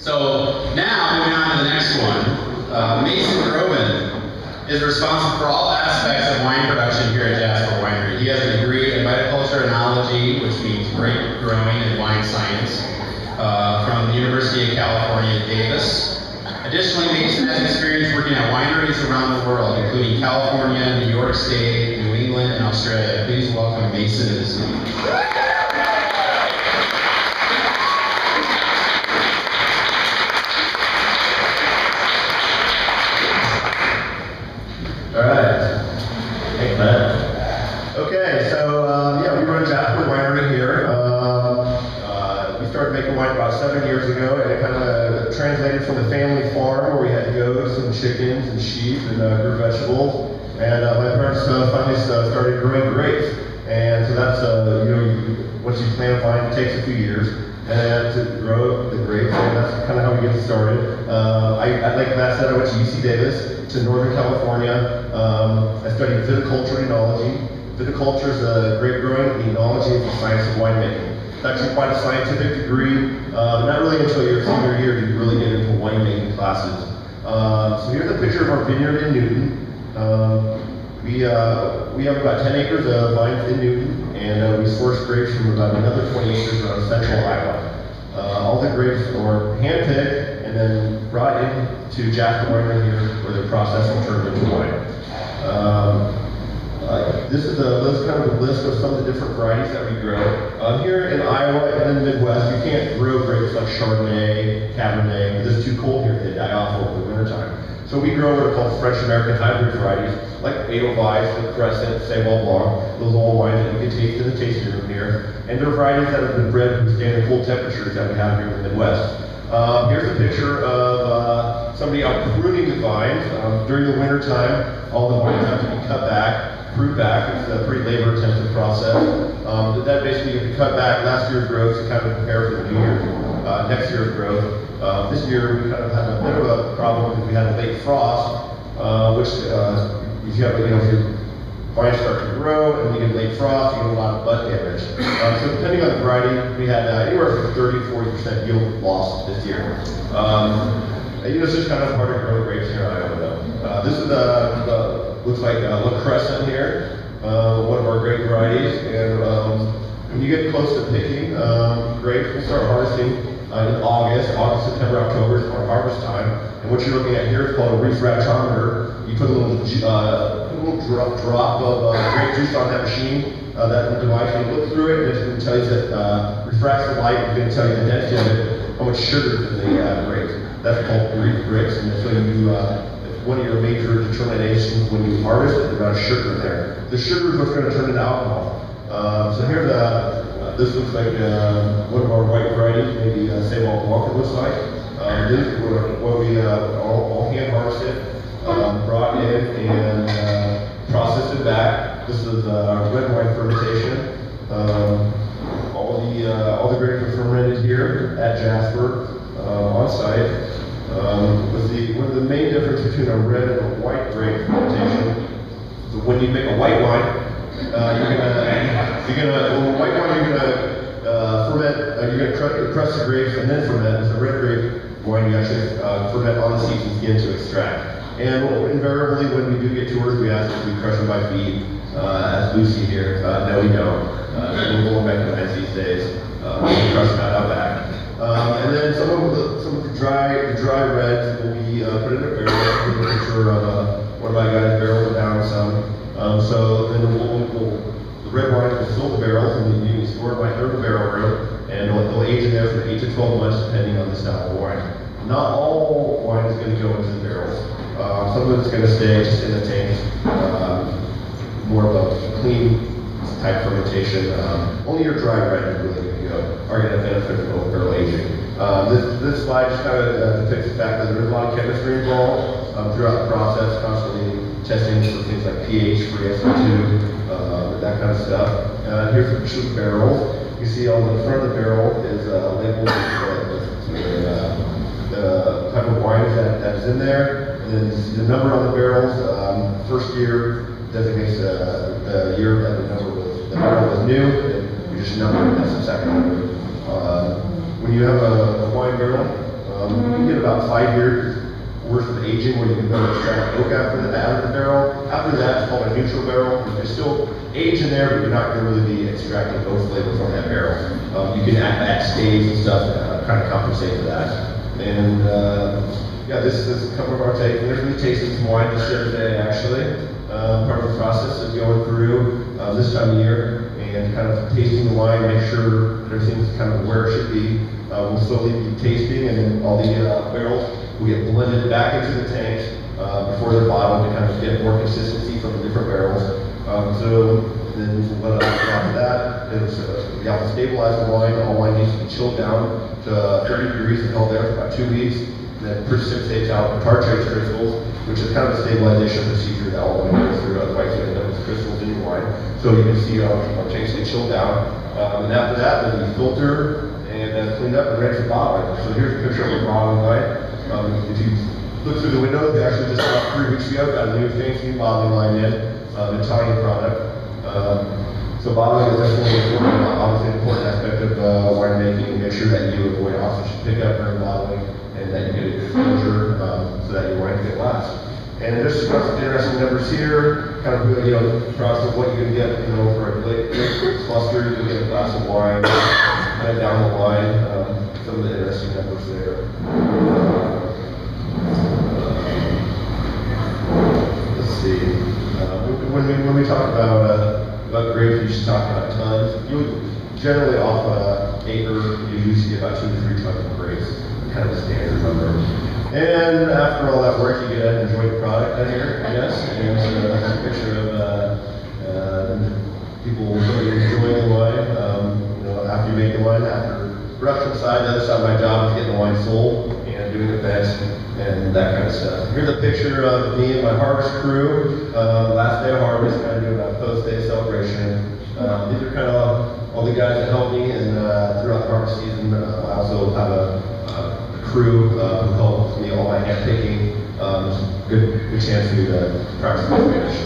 So now, moving on to the next one, Mason Groban is responsible for all aspects of wine production here at Jasper Winery. He has a degree in viticulture enology, which means grape growing and wine science, from the University of California, Davis. Additionally, Mason has experience working at wineries around the world, including California, New York State, New England, and Australia. Please welcome Mason to the stage. All right. Thanks, Matt. Okay, so yeah, we run Jasper Winery here. We started making wine about 7 years ago, and it kind of translated from the family farm where we had goats and chickens and sheep and grew vegetables. And my parents finally started growing grapes. And so that's, you know, once you plant a vine, it takes a few years. And to grow the grapes, and that's kind of how we get started. Like Matt said, I went to UC Davis, to Northern California. I studied viticulture and enology. Viticulture is grape growing, and enology is the science of winemaking. It's actually quite a scientific degree, but not really until your senior year do you really get into winemaking classes. So here's a picture of our vineyard in Newton. We have about 10 acres of vines in Newton, and we source grapes from about another 20 acres around central Iowa. All the grapes are hand-picked and then brought into Jasper Winery here, where they're processed and turned into wine. This is kind of a list of some of the different varieties that we grow. Here in Iowa and in the Midwest, you can't grow grapes like Chardonnay, Cabernet, because it's too cold here. They die off over the wintertime. So we grow what are called French American hybrid varieties, like Edelweiss, the Crescent, Saint-Blanc Blanc, those old wines that you can taste in the tasting room here. And they're varieties that have been bred to withstand the cold temperatures that we have here in the Midwest. Here's a picture of somebody out pruning the vines. During the winter time, all the vines have to be cut back, pruned back. It's a pretty labor-intensive process. That basically, if you cut back last year's growth to kind of prepare for the new year's, next year's growth. This year, we kind of had a bit of a problem because we had a late frost, which if you have, if your vines start to grow and you get late frost, you get a lot of bud damage. So depending on the variety, we had anywhere from 30–40% yield loss this year. It's just kind of hard to grow grapes here in Iowa, though. This is looks like La Crescent here, one of our grape varieties. And when you get close to picking grapes, we'll start harvesting in August, September, October is our harvest time. And what you're looking at here is called a refractometer. You put a little drop of grape juice on that machine, that device, and you look through it, and it's going to tell you that refracts the light. It's going to tell you the density of it, how much sugar is in the grapes. That's called Greek and so you, it's one of your major determinations when you harvest it, the amount of sugar in there. The sugar is what's going to turn into alcohol. So here's this looks like one of our white varieties, maybe Saint-Blanc Blanc it looks like. This is what we all hand harvested, brought in and processed it back. This is red wine fermentation. All the grapes are fermented here at Jasper on site. One of the main difference between a red and a white grape fermentation is when you make a white wine, white wine you're gonna ferment. You're gonna press the grapes and then ferment. As a red grape wine, you actually ferment on the seeds and skin to extract. And invariably, when we do get tours, we ask if we crush them by feet, as Lucy here. No, we don't. We'll mechanize these days. We crush them out back. And then some of the dry reds will be put in a barrel. Here's a picture of one of my guys' barrels down some. So then the red wines will fill the barrels, and then you can store it right there in the barrel room, and they'll age in there for 8 to 12 months, depending on the style of wine. Not all wine is going to go into the barrels. Some of it's going to stay just in the tanks, more of a clean type fermentation. Only your dry red really are going to benefit from barrel aging. This slide just kind of depicts the fact that there's a lot of chemistry involved throughout the process, constantly testing for things like pH, free SO2, that kind of stuff. Here's a picture of the barrels. You see on the front of the barrel is labeled with the type of wine that is in there. And then the number on the barrels, first year designates the year that the barrel was new, and we just number it. That's the second number. When you have a wine barrel, You can get about 5 years worth of aging where you can go extract oak out of the barrel. After that, it's called a neutral barrel. There's still age in there, but you're not going to really be extracting oak flavor from that barrel. You can add staves and stuff to kind of compensate for that. And yeah, this is a couple of our take. We're going to be tasting some wine just the other day, actually. Part of the process of going through this time of year and kind of tasting the wine, make sure that everything's kind of where it should be. We'll slowly be tasting, and then all the barrels will get blended back into the tanks before they're bottled to kind of get more consistency from the different barrels. So then after that, we have to stabilize the wine. All wine needs to be chilled down to 30 degrees and held there for about 2 weeks. Then precipitates out tartrate crystals, which is kind of a stabilization procedure that all wine goes through. Otherwise, you end up with crystals in your wine. So you can see our tanks get chilled down. And after that, then you filter and clean up and ready for bottling. So here's a picture of a bottling line. If you look through the window, we actually just about 3 weeks ago got a new fancy bottling line in, Italian product. So bottling is definitely obviously an important aspect of winemaking. Make sure that you avoid oxygen pickup during bottling, and that you get a good filter so that your wine can last. And just got some interesting numbers here, kind of process of what you can get, for a late cluster. You can get a glass of wine, kind of down the line. Some of the interesting numbers there. Let's see. When we talk about grapes, you should talk about tons. You generally off acre, you usually get about 2 to 3 tons of grapes, kind of a standard number. And after all that work, you get to enjoy the product out here, I guess. And that's a picture of people really enjoying the wine. After you make the wine, after production side, the other side of my job is getting the wine sold and doing events and that kind of stuff. Here's a picture of me and my harvest crew. Last day of harvest, kind of doing a post-day celebration. These are kind of all the guys that help me and throughout the harvest season. I also have a crew who helps me all my hand picking. Good chance for me to practice my Spanish.